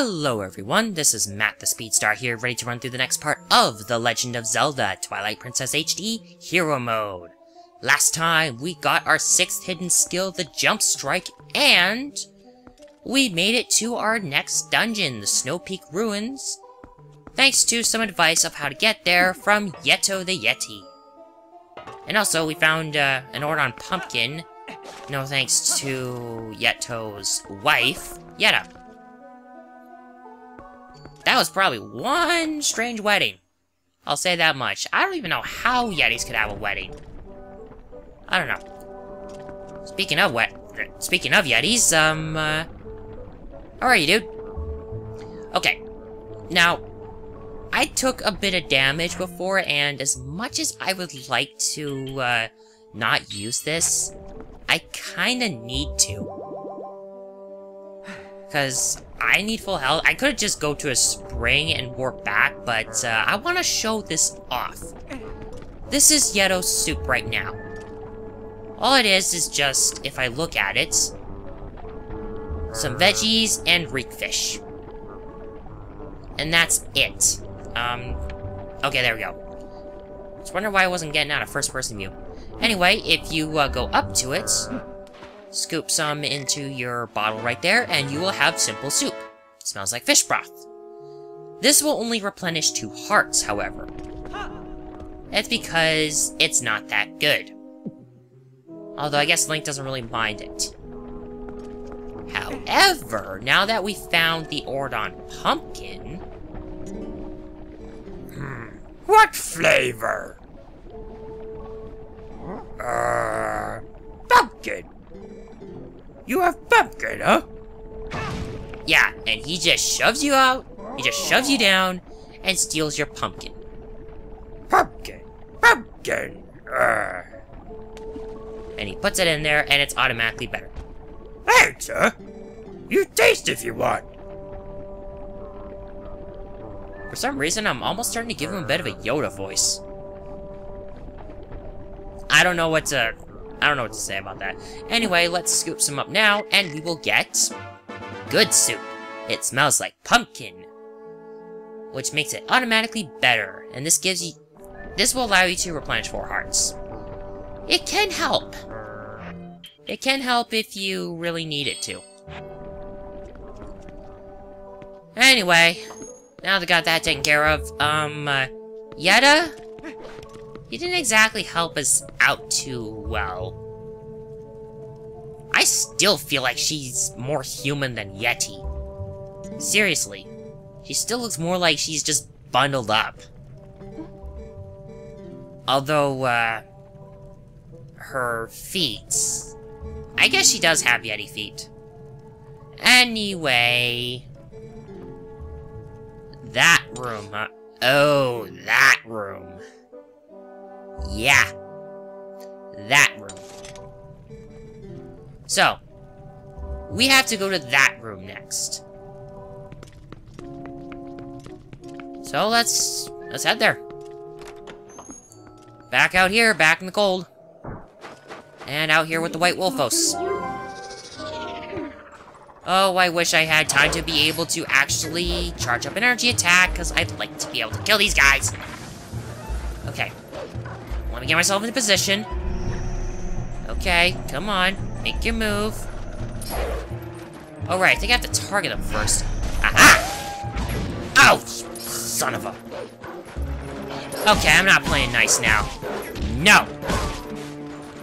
Hello everyone, this is Matt the Speedstar here, ready to run through the next part of The Legend of Zelda Twilight Princess HD Hero Mode. Last time, we got our 6th hidden skill, the Jump Strike, and we made it to our next dungeon, the Snow Peak Ruins, thanks to some advice of how to get there from Yeto the Yeti. And also, we found an Ordon Pumpkin, no thanks to Yeto's wife, Yetta. That was probably one strange wedding. I'll say that much. I don't even know how Yetis could have a wedding. I don't know. Speaking of Yetis, how are you, dude? Okay. Now, I took a bit of damage before, and as much as I would like to, not use this, I kinda need to. Because I need full health. I could just go to a spring and warp back, but I want to show this off. This is Yeto's soup right now. All it is just, if I look at it, some veggies and reek fish. And that's it. Okay, there we go. Just wonder why I wasn't getting out of first-person view. Anyway, if you go up to it, scoop some into your bottle right there, and you will have simple soup. It smells like fish broth. This will only replenish 2 hearts, however. That's because it's not that good. Although I guess Link doesn't really mind it. However, now that we found the Ordon Pumpkin... what flavor? Pumpkin. You have pumpkin, huh? Yeah, and he just shoves you out, he just shoves you down, and steals your pumpkin. Pumpkin! Pumpkin! And he puts it in there, and it's automatically better. Thanks, huh? You taste if you want. For some reason, I'm almost starting to give him a bit of a Yoda voice. I don't know what to say about that. Anyway, let's scoop some up now, and we will get good soup. It smells like pumpkin, which makes it automatically better, and this will allow you to replenish 4 hearts. It can help. It can help if you really need it to. Anyway, now that I got that taken care of, Yetta? You didn't exactly help us out too well. I still feel like she's more human than Yeti. Seriously. She still looks more like she's just bundled up. Although, her feet... I guess she does have Yeti feet. Anyway... that room, huh? Oh, that room. Yeah. That room. So, we have to go to that room next. So let's head there. Back out here, back in the cold. And out here with the White Wolfos. Oh, I wish I had time to be able to actually charge up an energy attack, because I'd like to be able to kill these guys. Okay. Let me get myself into position. Okay, come on. Make your move. Alright, I think I have to target them first. Aha! Ouch! Son of a... Okay, I'm not playing nice now. No!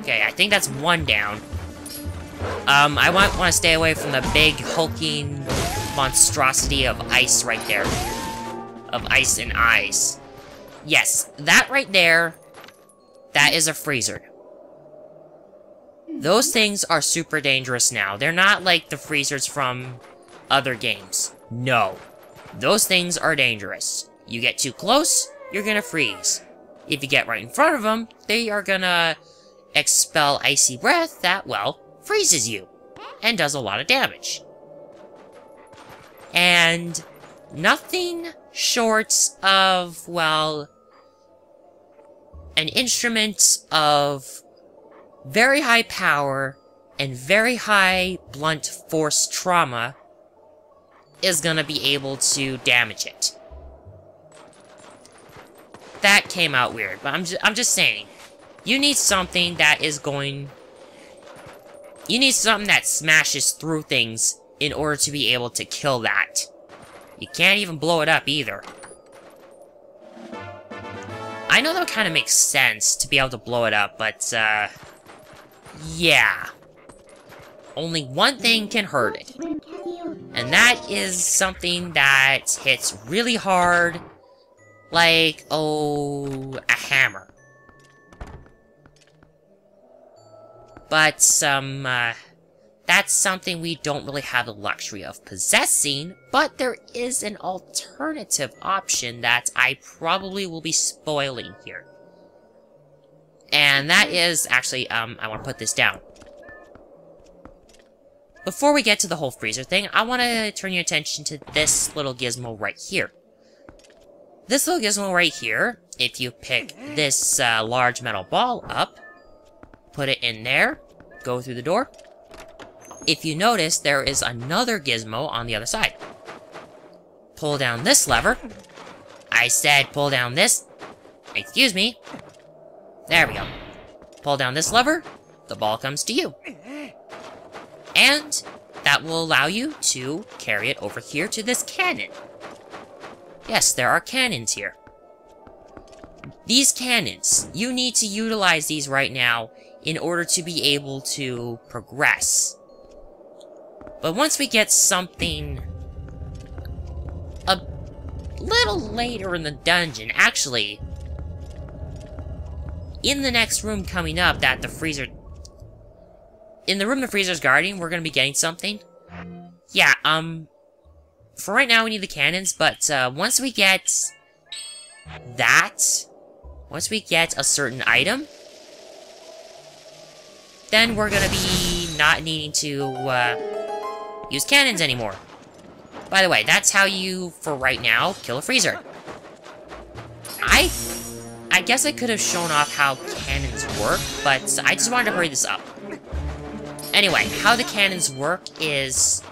Okay, I think that's 1 down. I might want to stay away from the big, hulking monstrosity of ice right there. Of ice and eyes. Yes, that right there... that is a freezer. Those things are super dangerous now. They're not like the freezers from other games. No. Those things are dangerous. You get too close, you're gonna freeze. If you get right in front of them, they are gonna expel icy breath that, well, freezes you. And does a lot of damage. And nothing short of, well... an instrument of very high power and very high blunt force trauma is gonna be able to damage it. That came out weird, but I'm just saying. You need something that is going... You need something that smashes through things in order to be able to kill that. You can't even blow it up either. I know that kind of makes sense to be able to blow it up, but, yeah. Only one thing can hurt it. And that is something that hits really hard, like, oh, a hammer. But, that's something we don't really have the luxury of possessing, but there is an alternative option that I probably will be spoiling here. And that is, actually, I want to put this down. Before we get to the whole freezer thing, I want to turn your attention to this little gizmo right here. This little gizmo right here, if you pick this large metal ball up, put it in there, go through the door. If you notice, there is another gizmo on the other side. Pull down this lever. I said pull down this. Excuse me. There we go. Pull down this lever, the ball comes to you. And that will allow you to carry it over here to this cannon. Yes, there are cannons here. These cannons, you need to utilize these right now in order to be able to progress. But once we get something a little later in the dungeon, actually, in the next room coming up that the freezer... In the room the freezer's guarding, we're gonna be getting something. Yeah, for right now we need the cannons, but once we get that, once we get a certain item, then we're gonna be not needing to, use cannons anymore. By the way, that's how you, for right now, kill a freezer. I guess I could have shown off how cannons work, but I just wanted to hurry this up. Anyway, how the cannons work is...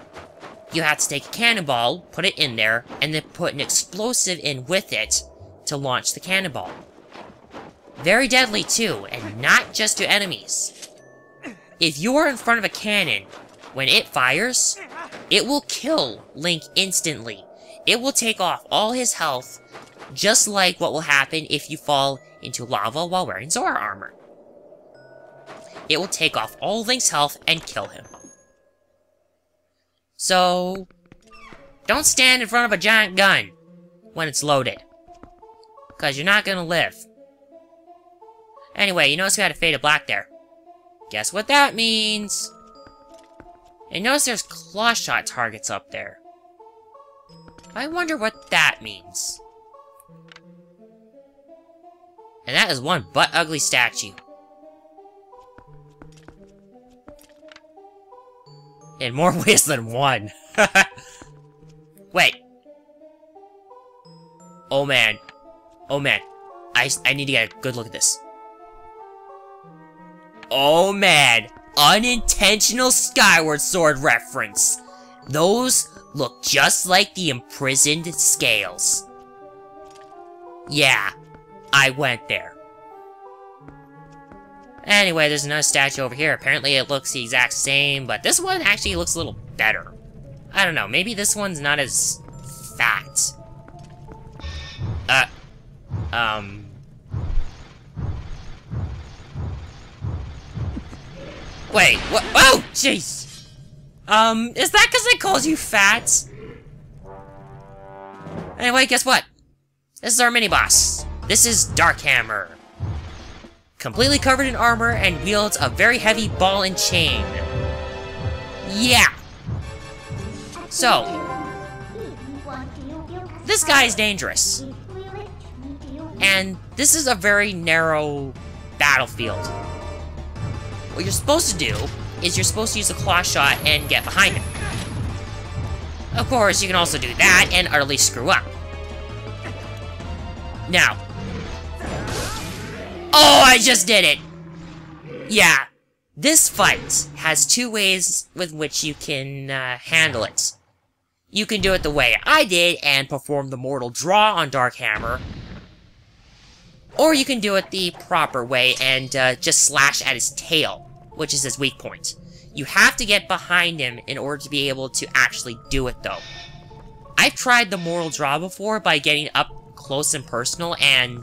You have to take a cannonball, put it in there, and then put an explosive in with it to launch the cannonball. Very deadly too, and not just to enemies. If you are in front of a cannon, when it fires, it will kill Link instantly. It will take off all his health, just like what will happen if you fall into lava while wearing Zora armor. It will take off all Link's health and kill him. So, don't stand in front of a giant gun when it's loaded, because you're not gonna live. Anyway, you notice we had a fade to black there. Guess what that means? And notice there's claw shot targets up there. I wonder what that means. And that is one butt-ugly statue. In more ways than one. Wait. Oh man. Oh man. I need to get a good look at this. Oh man. Unintentional Skyward Sword reference. Those look just like the imprisoned scales. Yeah, I went there. Anyway, there's another statue over here. Apparently it looks the exact same, but this one actually looks a little better. I don't know, maybe this one's not as fat. Wait, what? Oh, jeez! Is that because I called you fat? Anyway, guess what? This is our mini-boss. This is Darkhammer. Completely covered in armor and wields a very heavy ball and chain. Yeah! So, this guy is dangerous. And this is a very narrow battlefield. What you're supposed to do is you're supposed to use a claw shot and get behind him. Of course, you can also do that and utterly screw up. Now. Oh, I just did it! Yeah, this fight has two ways with which you can handle it. you can do it the way I did and perform the mortal draw on Darkhammer. Or you can do it the proper way and just slash at his tail, which is his weak point. You have to get behind him in order to be able to actually do it, though. I've tried the mortal draw before by getting up close and personal and,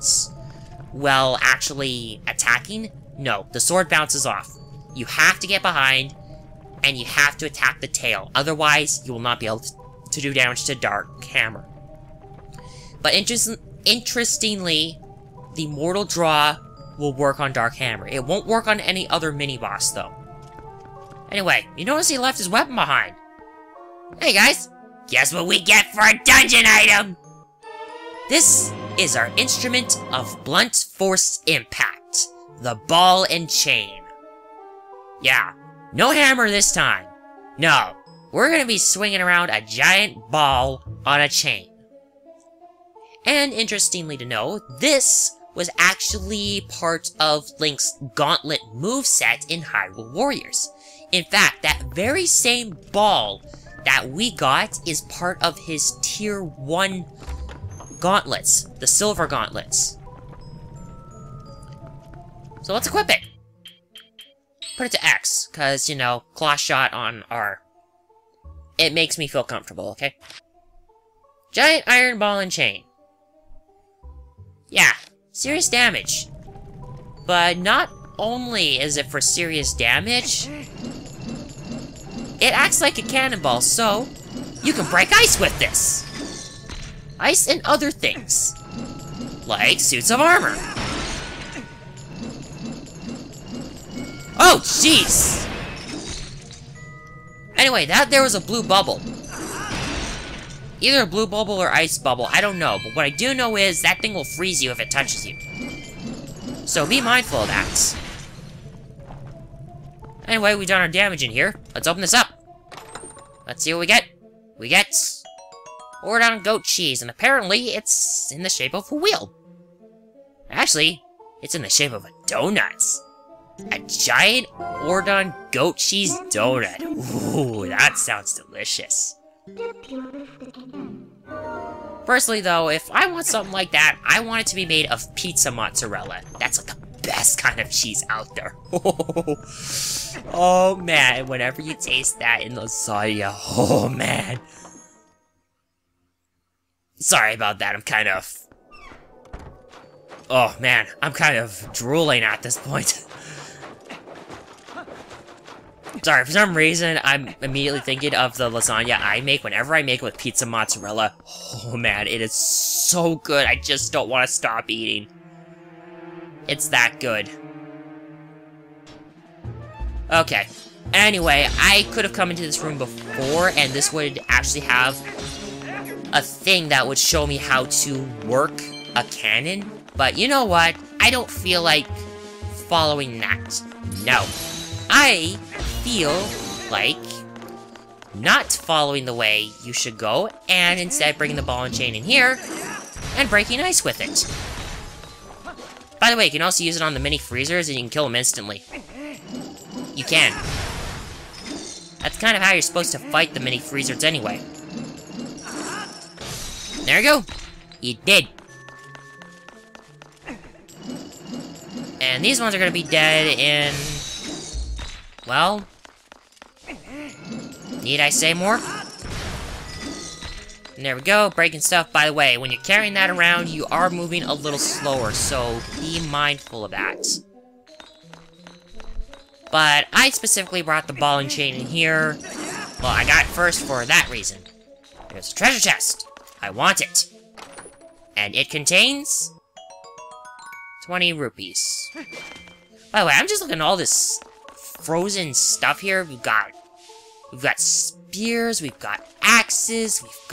well, actually attacking. No, the sword bounces off. You have to get behind, and you have to attack the tail. Otherwise, you will not be able to do damage to Darkhammer. But interestingly, the mortal draw will work on Darkhammer. It won't work on any other mini-boss, though. Anyway, you notice he left his weapon behind. Hey guys, guess what we get for a dungeon item? This is our instrument of blunt force impact. The ball and chain. Yeah, no hammer this time. No, we're gonna be swinging around a giant ball on a chain. And interestingly to know, this was actually part of Link's Gauntlet moveset in Hyrule Warriors. In fact, that very same ball that we got is part of his Tier 1 gauntlets, the Silver Gauntlets. So let's equip it. Put it to X, because, you know, claw shot on R. It makes me feel comfortable, okay? Giant iron ball and chain. Yeah, serious damage. But not only is it for serious damage, it acts like a cannonball, so you can break ice with this. Ice and other things, like suits of armor. Oh, jeez! Anyway, that there was a blue bubble. Either a blue bubble or ice bubble, I don't know. But what I do know is that thing will freeze you if it touches you. So be mindful of that. Anyway, we've done our damage in here. Let's open this up. Let's see what we get. We get Ordon goat cheese, and apparently it's in the shape of a wheel. Actually, it's in the shape of a donut. A giant Ordon goat cheese donut. Ooh, that sounds delicious. Firstly, though, if I want something like that, I want it to be made of pizza mozzarella. That's like the best kind of cheese out there. Oh man, whenever you taste that in lasagna, oh man. Sorry about that, I'm kind of... Oh man, I'm kind of drooling at this point. Sorry, for some reason, I'm immediately thinking of the lasagna I make whenever I make it with pizza mozzarella. Oh man, it is so good, I just don't want to stop eating. It's that good. Okay. Anyway, I could have come into this room before, and this would actually have a thing that would show me how to work a cannon. But you know what? I don't feel like following that. No. I feel like not following the way you should go, and instead bringing the ball and chain in here, and breaking ice with it. By the way, you can also use it on the mini freezers, and you can kill them instantly. You can. That's kind of how you're supposed to fight the mini freezers anyway. There you go. You did. And these ones are gonna be dead in... Well... Need I say more? And there we go, breaking stuff. By the way, when you're carrying that around, you are moving a little slower, so be mindful of that. But I specifically brought the ball and chain in here. Well, I got it first for that reason. There's a treasure chest. I want it. And it contains... 20 rupees. By the way, I'm just looking at all this frozen stuff here. We've got spears, we've got axes, we've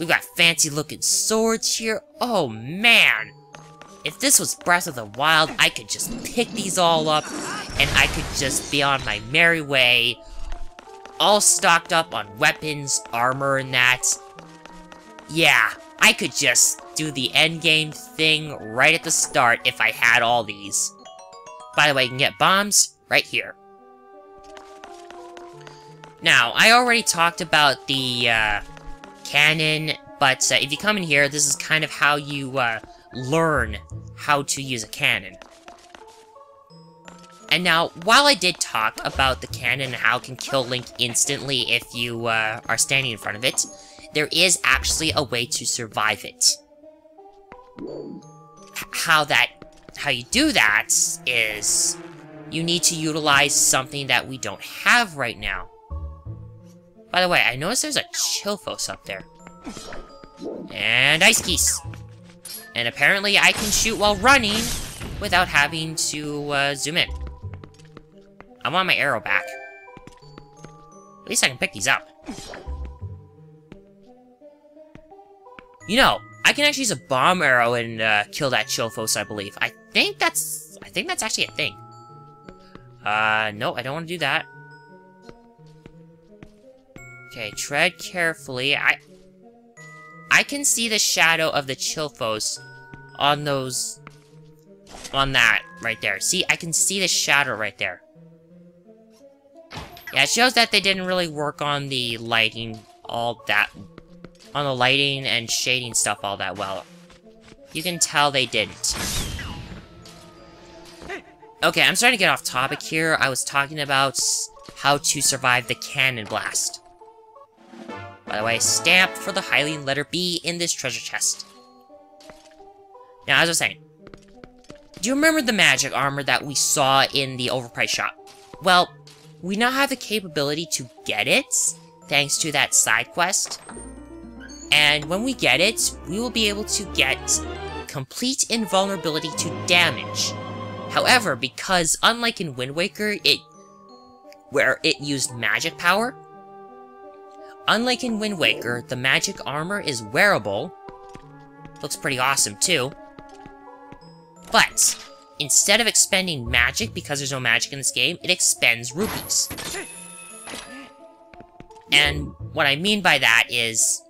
got fancy looking swords here. Oh man! If this was Breath of the Wild, I could just pick these all up, and I could just be on my merry way, all stocked up on weapons, armor, and that. Yeah, I could just do the endgame thing right at the start if I had all these. By the way, you can get bombs right here. Now, I already talked about the cannon, but if you come in here, this is kind of how you learn how to use a cannon. And now, while I did talk about the cannon and how it can kill Link instantly if you are standing in front of it, there is actually a way to survive it. How you do that is you need to utilize something that we don't have right now. By the way, I noticed there's a Chilphos up there. And ice keys. And apparently I can shoot while running without having to zoom in. I want my arrow back. At least I can pick these up. You know, I can actually use a bomb arrow and kill that Chilphos, I believe. I think that's actually a thing. No, I don't want to do that. Okay, tread carefully. I can see the shadow of the Chilphos on that right there. See, I can see the shadow right there. Yeah, it shows that they didn't really work on the lighting and shading stuff all that well. You can tell they didn't. Okay, I'm starting to get off topic here. I was talking about how to survive the cannon blast. By the way, stamp for the Hylian letter B in this treasure chest. Now, as I was saying, do you remember the magic armor that we saw in the overpriced shop? Well, we now have the capability to get it, thanks to that side quest. And when we get it, we will be able to get complete invulnerability to damage. However, because unlike in Wind Waker, where it used magic power, unlike in Wind Waker, the magic armor is wearable. Looks pretty awesome, too. But instead of expending magic, because there's no magic in this game, it expends rupees. And what I mean by that is,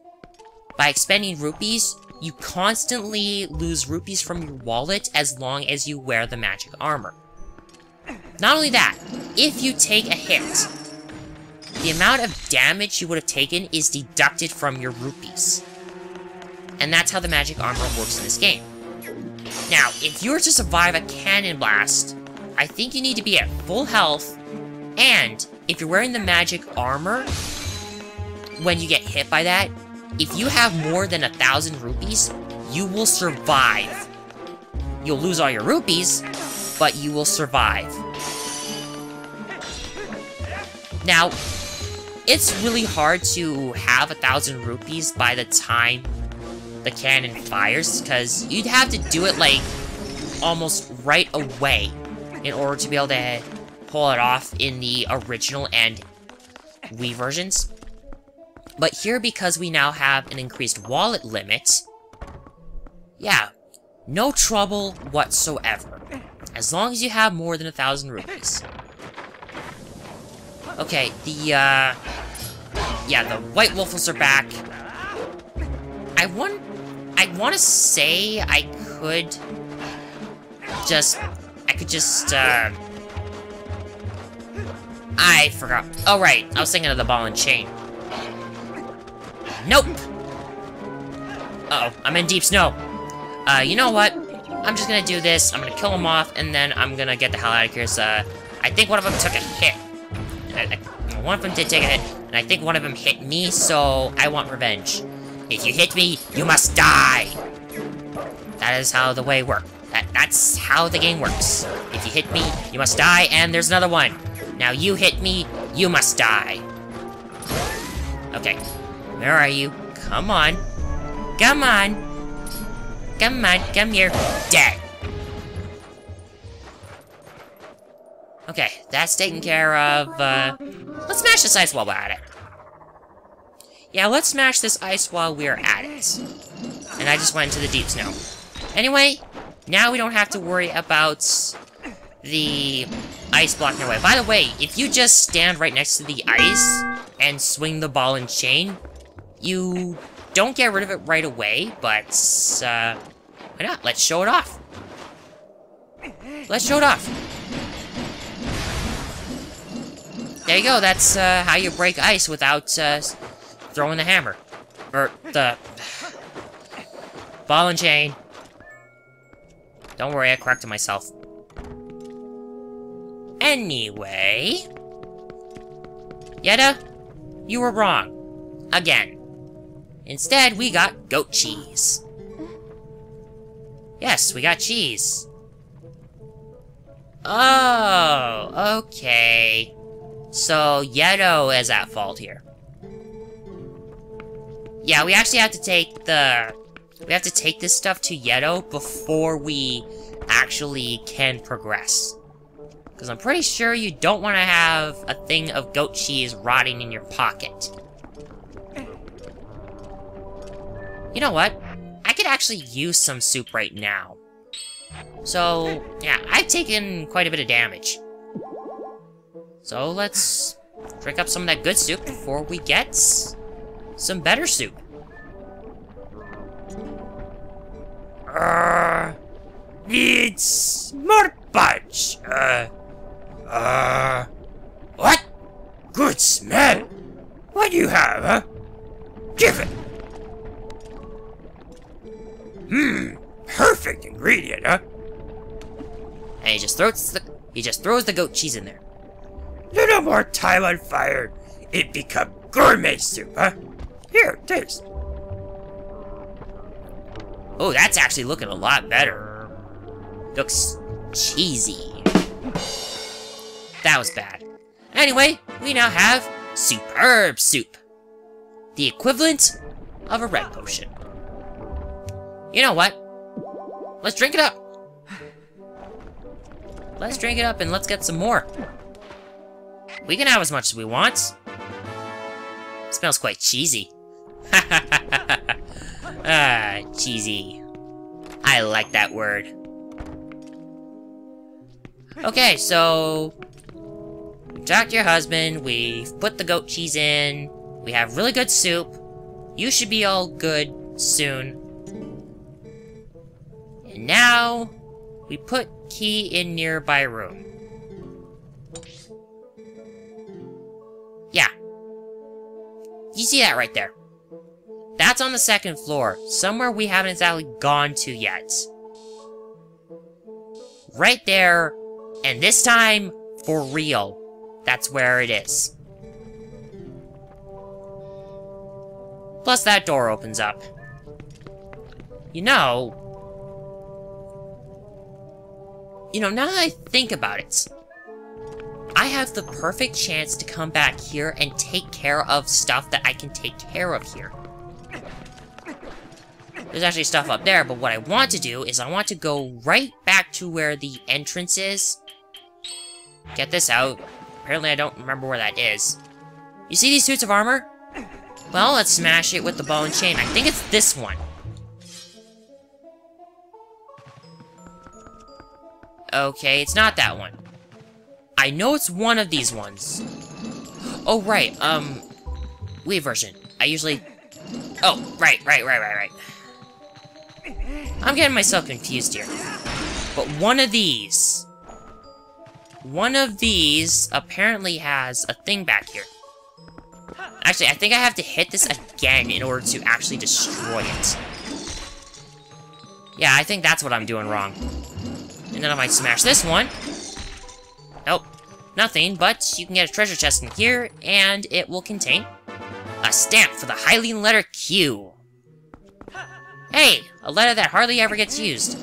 by expending rupees, you constantly lose rupees from your wallet as long as you wear the magic armor. Not only that, if you take a hit, the amount of damage you would have taken is deducted from your rupees. And that's how the magic armor works in this game. Now, if you were to survive a cannon blast, I think you need to be at full health, and if you're wearing the magic armor, when you get hit by that, if you have more than 1,000 rupees, you will survive. You'll lose all your rupees, but you will survive. Now, it's really hard to have 1,000 rupees by the time the cannon fires, because you'd have to do it, like, almost right away in order to be able to pull it off in the original and Wii versions. But here, because we now have an increased wallet limit, yeah, no trouble whatsoever. As long as you have more than 1,000 rupees. Okay, the White Wolfels are back. I want to say I could just, I forgot. Oh, right, I was thinking of the ball and chain. Nope! Uh-oh, I'm in deep snow. You know what? I'm just gonna do this, I'm gonna kill them off, and then I'm gonna get the hell out of here, so, I think one of them took a hit. One of them did take a hit, and I think one of them hit me, so I want revenge. If you hit me, you must die! That is how the way works. That's how the game works. If you hit me, you must die, and there's another one. Now you hit me, you must die. Okay. Where are you? Come on. Come on. Come on, come here. Dead. Okay, that's taken care of. Let's smash this ice while we're at it. Yeah, let's smash this ice while we're at it. And I just went into the deep snow. Anyway, now we don't have to worry about the ice blocking our way. By the way, if you just stand right next to the ice and swing the ball and chain, you don't get rid of it right away, but, why not? Let's show it off. Let's show it off. There you go, that's how you break ice without throwing the hammer. Or the ball and chain. Don't worry, I corrected myself. Anyway... Yetta, you were wrong. Again. Instead, we got goat cheese. Yes, we got cheese. Oh, okay. So, Yeto is at fault here. Yeah, we actually have to take the... We have to take this stuff to Yeto before we actually can progress. Because I'm pretty sure you don't want to have a thing of goat cheese rotting in your pocket. You know what? I could actually use some soup right now. So, yeah, I've taken quite a bit of damage. So let's drink up some of that good soup before we get some better soup. Needs more punch. What? Good smell. What do you have, huh? Give it. Perfect ingredient, huh? And he just throws the goat cheese in there. Little more time on fire, it become gourmet soup, huh? Here, taste. Oh, that's actually looking a lot better. Looks cheesy. That was bad. Anyway, we now have superb soup. The equivalent of a red potion. You know what? Let's drink it up. Let's drink it up and let's get some more. We can have as much as we want. It smells quite cheesy. Ah, cheesy. I like that word. Okay, so... we talked to your husband, we've put the goat cheese in, we have really good soup. You should be all good soon. And now, we put key in nearby room. Yeah. You see that right there? That's on the second floor, somewhere we haven't exactly gone to yet. Right there, and this time, for real. That's where it is. Plus that door opens up. You know, now that I think about it, I have the perfect chance to come back here and take care of stuff that I can take care of here. There's actually stuff up there, but what I want to do is I want to go right back to where the entrance is. Get this out. Apparently I don't remember where that is. You see these suits of armor? Well, let's smash it with the ball and chain. I think it's this one. Okay, it's not that one. I know it's one of these ones. Oh, right, Wii version. I usually... Oh, right. I'm getting myself confused here. But one of these apparently has a thing back here. Actually, I think I have to hit this again in order to actually destroy it. Yeah, I think that's what I'm doing wrong. And then I might smash this one. Nope, nothing, but you can get a treasure chest in here, and it will contain a stamp for the Hylian letter Q. Hey, a letter that hardly ever gets used.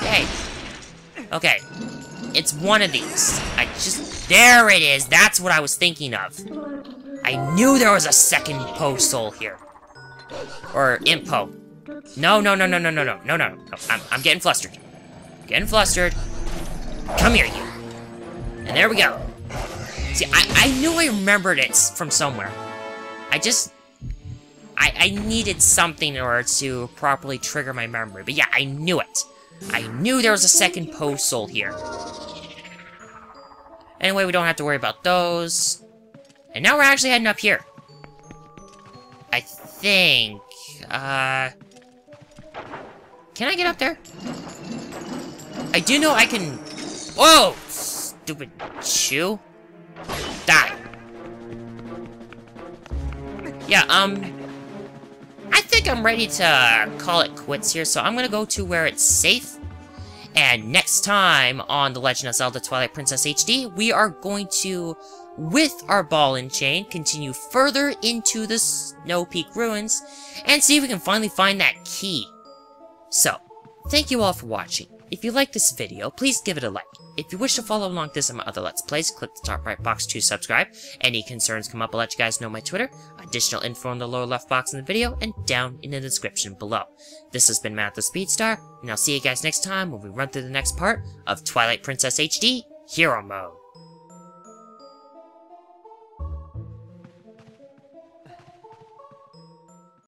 Hey. Okay. It's one of these. There it is! That's what I was thinking of. I knew there was a second postal here. Or impo. No. I'm getting flustered. Getting flustered. Come here, you. And there we go. See, I knew I remembered it from somewhere. I needed something in order to properly trigger my memory. But yeah, I knew it. I knew there was a second postal here. Anyway, we don't have to worry about those. And now we're actually heading up here. I think... Can I get up there? I do know I can... Whoa! Stupid shoe. Yeah, I think I'm ready to call it quits here, so I'm gonna go to where it's safe. And next time on The Legend of Zelda Twilight Princess HD, we are going to, with our ball and chain, continue further into the Snow Peak ruins and see if we can finally find that key. So, thank you all for watching. If you like this video, please give it a like. If you wish to follow along this and my other Let's Plays, click the top right box to subscribe. Any concerns come up, I'll let you guys know my Twitter. Additional info in the lower left box in the video and down in the description below. This has been Matt the Speedstar, and I'll see you guys next time when we run through the next part of Twilight Princess HD Hero Mode.